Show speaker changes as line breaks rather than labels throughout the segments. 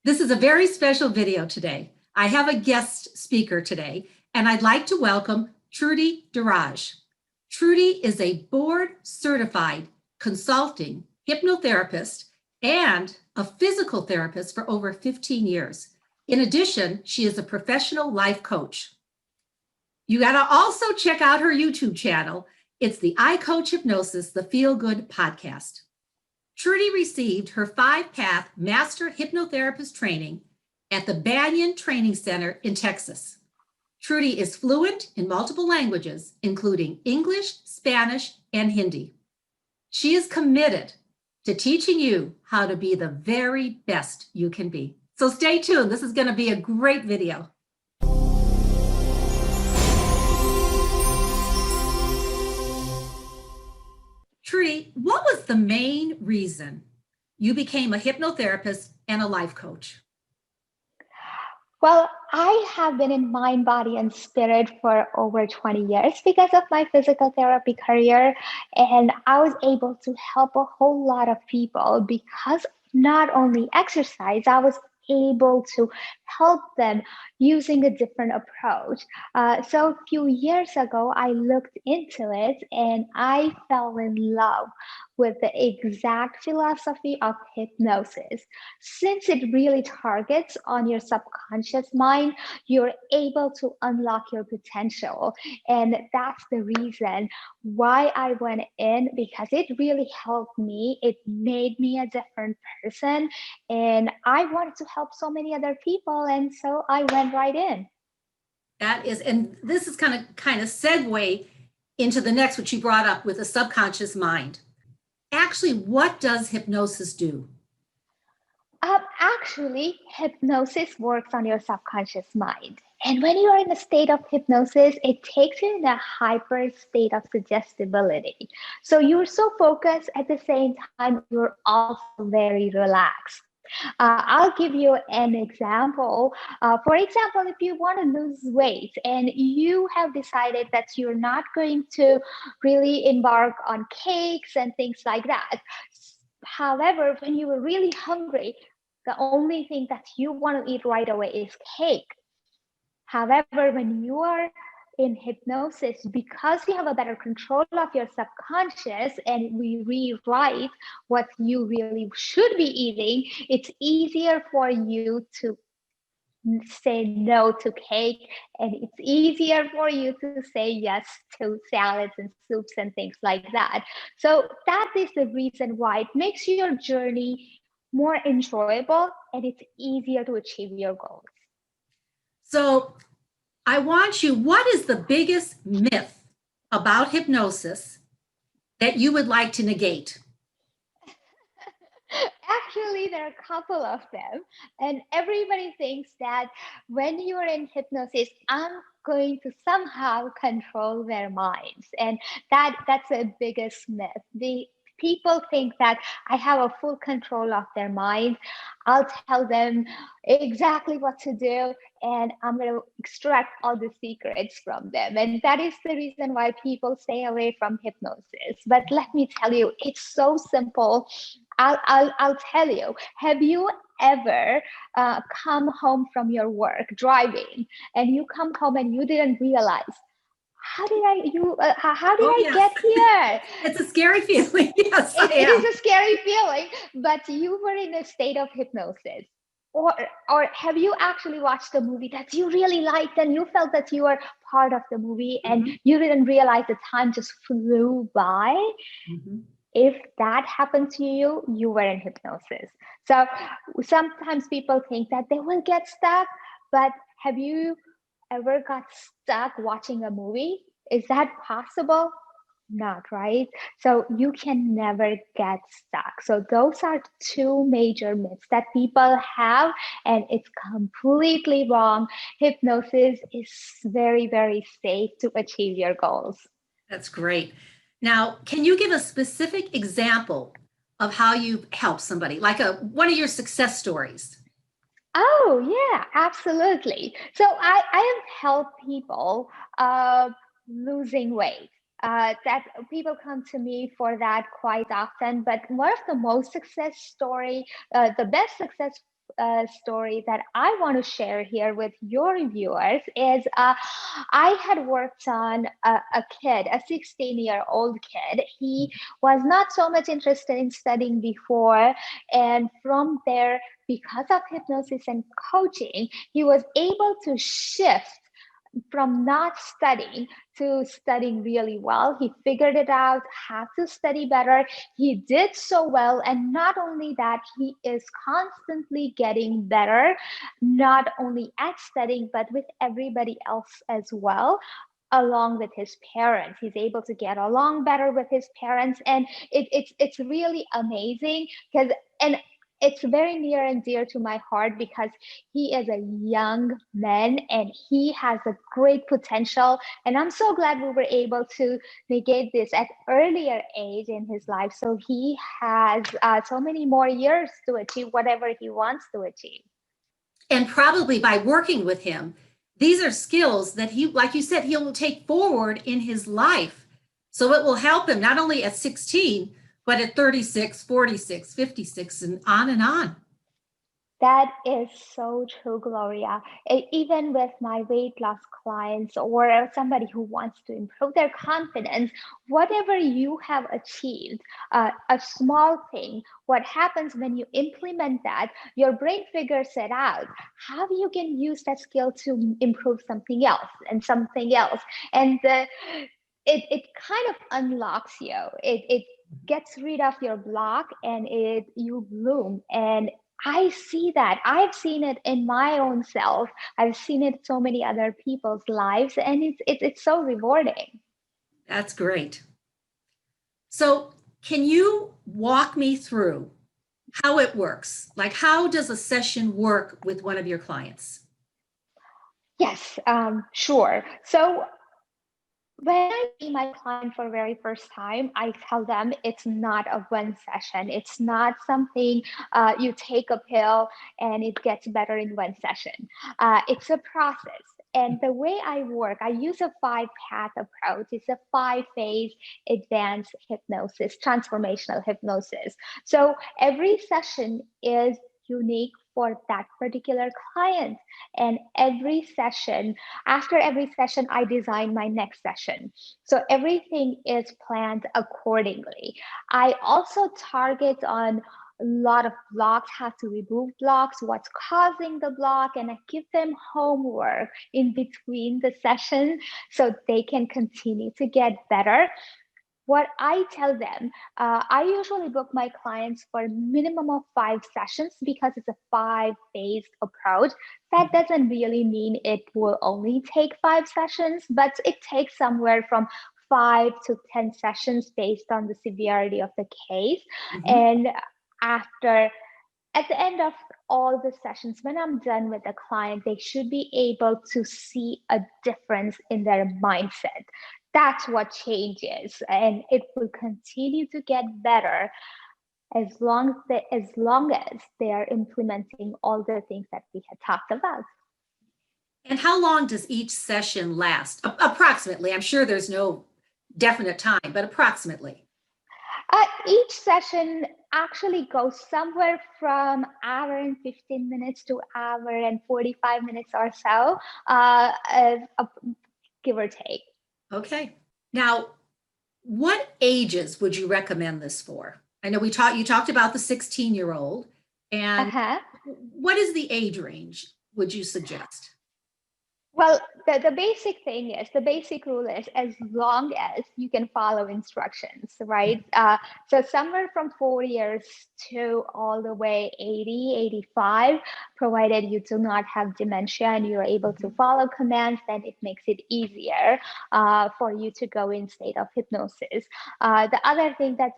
This is a very special video today. I have a guest speaker today, and I'd like to welcome Trudy Dijraj. Trudy is a board-certified consulting hypnotherapist and a physical therapist for over 15 years. In addition, she is a professional life coach. You got to also check out her YouTube channel. It's the icoachhypnosis, the Feel Good podcast. Trudy received her 5-path Master Hypnotherapist training at the Banyan Training Center in Texas. Trudy is fluent in multiple languages, including English, Spanish, and Hindi. She is committed to teaching you how to be the very best you can be. So stay tuned. This is going to be a great video. Trudy, what was the main reason you became a hypnotherapist and a life coach?
Well, I have been in mind, body, and spirit for over 20 years because of my physical therapy career. And I was able to help a whole lot of people because not only exercise, I was able to help them using a different approach. So a few years ago, I looked into it and I fell in love with the exact philosophy of hypnosis. Since it really targets on your subconscious mind, you're able to unlock your potential. And that's the reason why I went in, because it really helped me. It made me a different person. And I wanted to help so many other people. And so I went right in.
That is, and this is kind of segue into the next, which you brought up with the subconscious mind. Actually, what does hypnosis do?
Actually, hypnosis works on your subconscious mind. And when you are in a state of hypnosis, it takes you in a hyper state of suggestibility. So you're so focused, at the same time, you're also very relaxed. I'll give you an example. For example, if you want to lose weight and you have decided that you're not going to really embark on cakes and things like that. However, when you are really hungry, the only thing that you want to eat right away is cake. However, when you are in hypnosis, because you have a better control of your subconscious and we rewrite what you really should be eating, it's easier for you to say no to cake, and it's easier for you to say yes to salads and soups and things like that. So that is the reason why it makes your journey more enjoyable and it's easier to achieve your goals.
So what is the biggest myth about hypnosis that you would like to negate?
Actually, there are a couple of them. And everybody thinks that when you're in hypnosis, I'm going to somehow control their minds. And that's the biggest myth. The people think that I have a full control of their mind. I'll tell them exactly what to do, and I'm going to extract all the secrets from them. And that is the reason why people stay away from hypnosis. But let me tell you, it's so simple. I'll tell you. Have you ever come home from your work driving, and you come home and you didn't realize, how did I get here?
It's a scary feeling. Yes,
it is a scary feeling, but you were in a state of hypnosis. Or have you actually watched a movie that you really liked and you felt that you were part of the movie and you didn't realize the time just flew by? If that happened to you, you were in hypnosis. So sometimes people think that they will get stuck, but have you ever got stuck watching a movie? Is that possible? Not, right? So you can never get stuck. So those are two major myths that people have, and it's completely wrong. Hypnosis is very, very safe to achieve your goals.
That's great. Now, can you give a specific example of how you've helped somebody, like one of your success stories?
Oh, yeah, absolutely. So I have helped people losing weight. That people come to me for that quite often, but one of the most success story, the best success story that I want to share here with your viewers is I had worked on a kid, a 16-year-old kid. He was not so much interested in studying before. And from there, because of hypnosis and coaching, he was able to shift from not studying to studying really well. He figured it out how to study better. He did so well. And not only that, he is constantly getting better, not only at studying, but with everybody else as well. Along with his parents, he's able to get along better with his parents, and it's really amazing because and it's very near and dear to my heart because he is a young man and he has a great potential. And I'm so glad we were able to negate this at earlier age in his life. So he has so many more years to achieve whatever he wants to achieve.
And probably by working with him, these are skills that he, like you said, he'll take forward in his life. So it will help him not only at 16, but at 36, 46, 56, and on and on.
That is so true, Gloria. Even with my weight loss clients or somebody who wants to improve their confidence, whatever you have achieved, a small thing, what happens when you implement that, your brain figures it out how you can use that skill to improve something else and something else. And it kind of unlocks you. It gets rid of your block and you bloom. And I see that. I've seen it in my own self. I've seen it so many other people's lives, and it's so rewarding.
That's great. So can you walk me through how it works? Like, how does a session work with one of your clients?
Yes, sure. So when I see my client for the very first time, I tell them it's not a one session. It's not something you take a pill and it gets better in one session. It's a process. And the way I work, I use a 5-path approach. It's a 5-phase advanced hypnosis, transformational hypnosis. So every session is unique for that particular client. And after every session, I design my next session. So everything is planned accordingly. I also target on a lot of blocks, how to remove blocks, what's causing the block, and I give them homework in between the sessions so they can continue to get better. What I tell them, I usually book my clients for a minimum of 5 sessions because it's a 5-phase approach. That doesn't really mean it will only take 5 sessions, but it takes somewhere from 5 to 10 sessions based on the severity of the case.
Mm-hmm.
And at the end of all the sessions, when I'm done with the client, they should be able to see a difference in their mindset. That's what changes, and it will continue to get better as long as they are implementing all the things that we had talked about.
And how long does each session last? Approximately. I'm sure there's no definite time, but approximately.
Each session actually goes somewhere from hour and 15 minutes to hour and 45 minutes or so, give or take.
Okay. Now, what ages would you recommend this for? I know you talked about the 16-year-old, and what is the age range would you suggest?
Well, the basic rule is as long as you can follow instructions, right? So somewhere from 4 years to all the way 80, 85, provided you do not have dementia and you're able to follow commands, then it makes it easier for you to go in state of hypnosis. The other thing that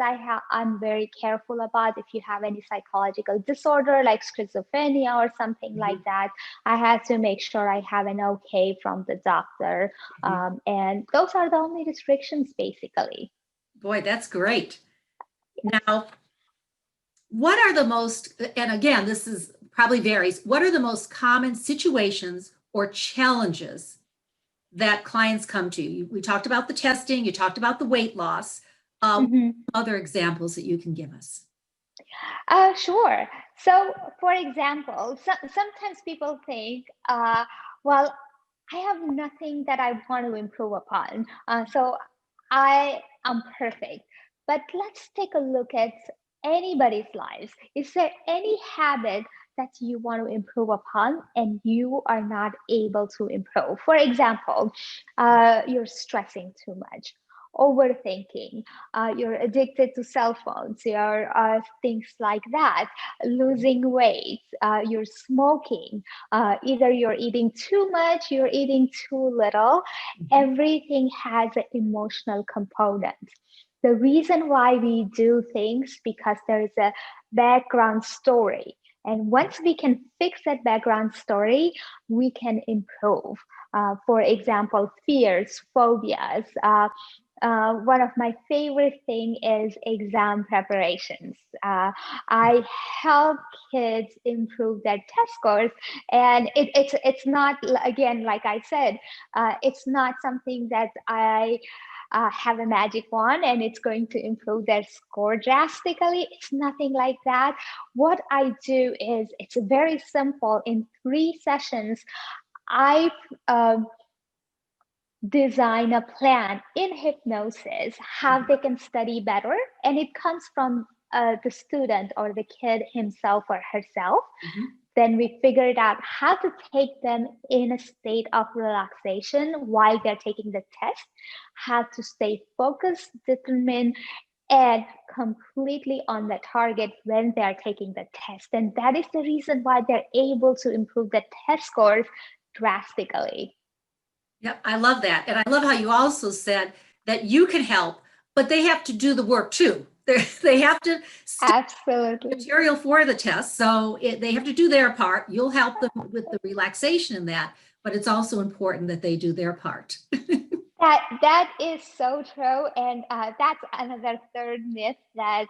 I'm very careful about, if you have any psychological disorder like schizophrenia or something like that, I have to make sure I have an okay from the doctor. And those are the only restrictions, basically.
Boy, that's great. Now, what are the most, and again, this is probably varies, what are the most common situations or challenges that clients come to? We talked about the testing, you talked about the weight loss. Other examples that you can give us?
Sure. So, for example, sometimes people think, well, I have nothing that I want to improve upon. So I am perfect. But let's take a look at anybody's lives. Is there any habit that you want to improve upon and you are not able to improve? For example, you're stressing too much, overthinking, you're addicted to cell phones, you're things like that, losing weight, you're smoking, either you're eating too much, you're eating too little. Everything has an emotional component. The reason why we do things because there is a background story. And once we can fix that background story, we can improve. For example, fears, phobias. One of my favorite thing is exam preparations. I help kids improve their test scores, and it's not, again, like I said, it's not something that I have a magic wand and it's going to improve their score drastically. It's nothing like that. What I do is it's very simple. In 3 sessions, I design a plan in hypnosis how they can study better, and it comes from the student or the kid himself or herself. Then we figured out how to take them in a state of relaxation while they're taking the test, how to stay focused, determined, and completely on the target when they're taking the test. And that is the reason why they're able to improve the test scores drastically.
Yep, I love that. And I love how you also said that you can help, but they have to do the work too. They have to study
Absolutely.
material for the test. So they have to do their part. You'll help them with the relaxation in that, but it's also important that they do their part.
That is so true, and that's another third myth that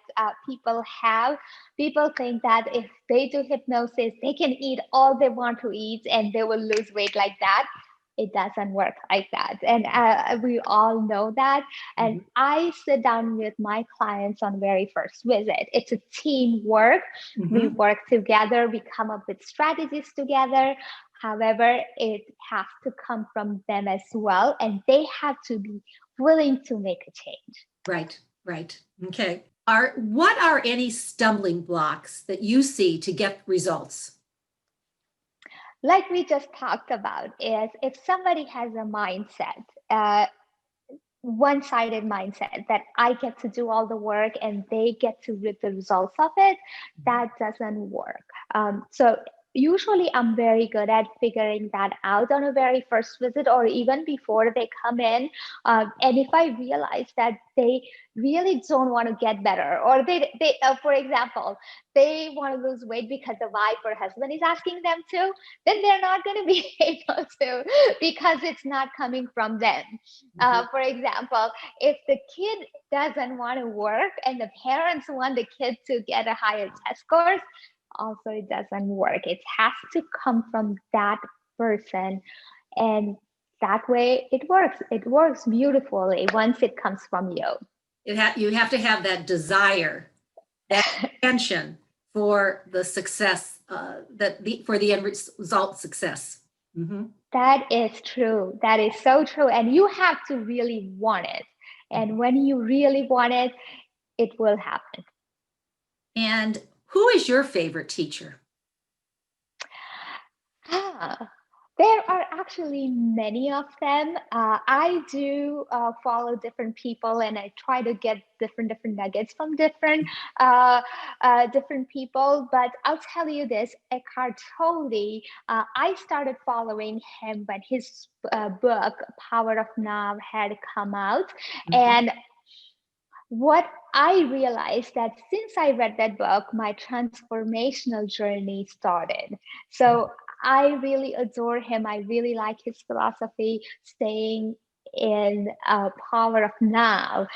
people have. People think that if they do hypnosis, they can eat all they want to eat and they will lose weight like that. It doesn't work like that, and we all know that. And I sit down with my clients on very first visit. It's a teamwork. We work together. We come up with strategies together. However, it has to come from them as well, and they have to be willing to make a change.
Right, right. Okay. What are any stumbling blocks that you see to get results?
Like we just talked about, is if somebody has a mindset, one-sided mindset that I get to do all the work and they get to reap the results of it, that doesn't work. So usually I'm very good at figuring that out on a very first visit or even before they come in. And if I realize that they really don't want to get better, or they for example, they want to lose weight because the wife or husband is asking them to, then they're not going to be able to because it's not coming from them. For example, if the kid doesn't want to work and the parents want the kid to get a higher test scores, also it doesn't work. It has to come from that person. And that way it works. It works beautifully once it comes from you.
You have to have that desire, that intention for the success, for the end result success.
That is true. That is so true. And you have to really want it. And when you really want it, it will happen.
And who is your favorite teacher?
There are actually many of them. I do follow different people, and I try to get different nuggets from different people. But I'll tell you this: Eckhart Tolle. I started following him when his book "Power of Now" had come out, and what I realized that since I read that book, my transformational journey started. So I really adore him. I really like his philosophy, staying in power of now,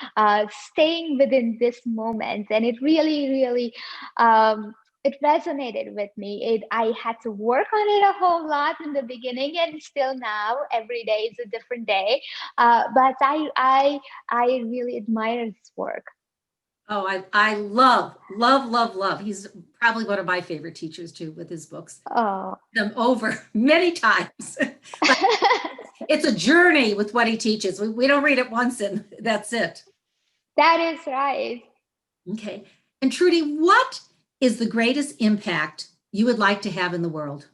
staying within this moment. And it really, it resonated with me. I had to work on it a whole lot in the beginning, and still now, every day is a different day. But I really admire his work.
Oh, I love, love, love, love. He's probably one of my favorite teachers too with his books.
Oh.
Them over many times. But it's a journey with what he teaches. We don't read it once and that's it.
That is right.
Okay. And Trudy, what is the greatest impact you would like to have in the world?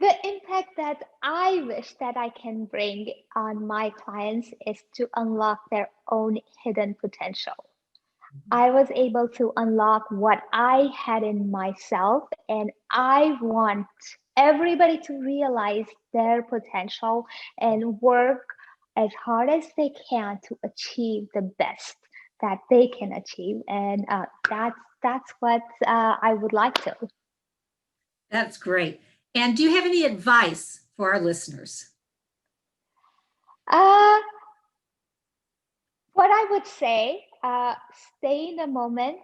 The impact that I wish that I can bring on my clients is to unlock their own hidden potential. I was able to unlock what I had in myself, and I want everybody to realize their potential and work as hard as they can to achieve the best that they can achieve. And that's what I would like to.
That's great. And do you have any advice for our listeners?
Uh, what I would say, stay in the moment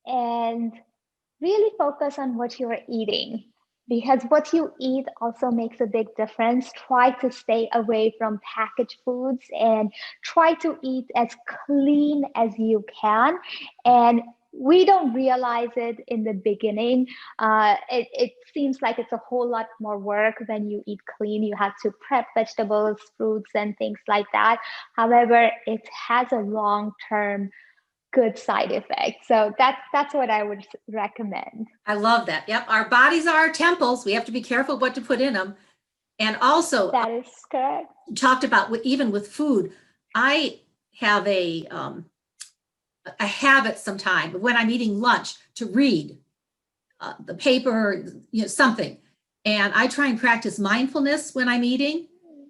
and really focus on what you're eating, because what you eat also makes a big difference. Try to stay away from packaged foods and try to eat as clean as you can. And we don't realize it in the beginning. It seems like it's a whole lot more work when you eat clean. You have to prep vegetables, fruits, and things like that. However, it has a long-term good side effect. So that's what I would recommend.
I love that. Yep. Our bodies are our temples. We have to be careful what to put in them. And also,
That is correct.
talked about even with food, I have a habit sometime when I'm eating lunch to read the paper, something. And I try and practice mindfulness when I'm eating,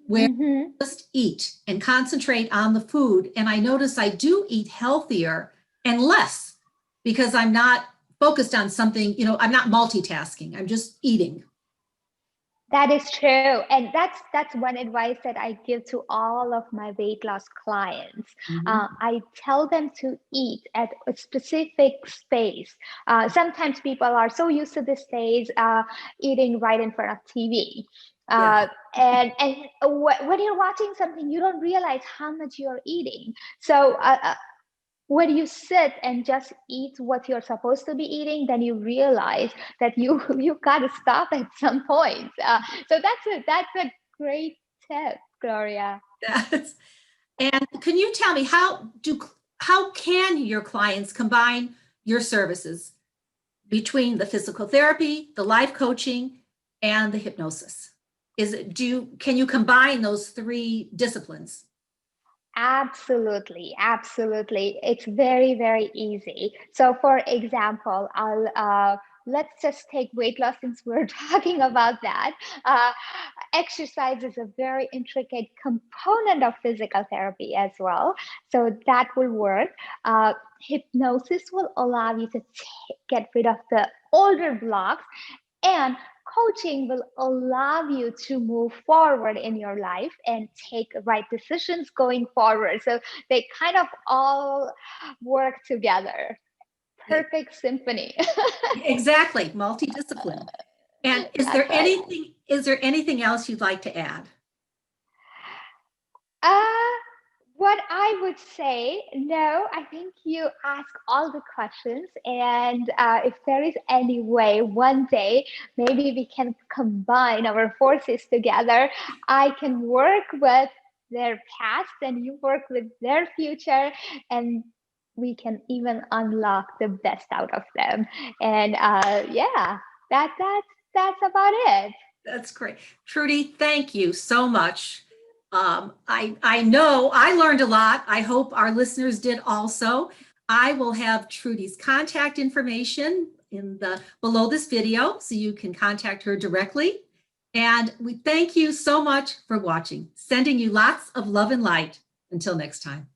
where I just eat and concentrate on the food. And I notice I do eat healthier and less because I'm not focused on something, I'm not multitasking. I'm just eating.
That is true. And that's one advice that I give to all of my weight loss clients. I tell them to eat at a specific space. Sometimes people are so used to this days eating right in front of TV.
Yeah.
And when you're watching something, you don't realize how much you're eating. So when you sit and just eat what you're supposed to be eating, then you realize that you got to stop at some point. So that's a great tip, Gloria.
That's, and can you tell me how can your clients combine your services between the physical therapy, the life coaching, and the hypnosis? Can you combine those three disciplines?
Absolutely, absolutely. It's very, very easy. So, for example, let's just take weight loss since we're talking about that. Uh, Exercise is a very intricate component of physical therapy as well. So that will work. Hypnosis will allow you to get rid of the older blocks, and coaching will allow you to move forward in your life and take right decisions going forward. So they kind of all work together. Perfect symphony.
Exactly, multidiscipline. And
That's right.
is there anything else you'd like to add?
Uh, what I would say, no, I think you ask all the questions. And if there is any way, one day, maybe we can combine our forces together. I can work with their past and you work with their future, and we can even unlock the best out of them. And yeah, that's about it.
That's great. Trudy, thank you so much. I know I learned a lot. I hope our listeners did also. I will have Trudy's contact information in the below this video so you can contact her directly. And we thank you so much for watching. Sending you lots of love and light. Until next time.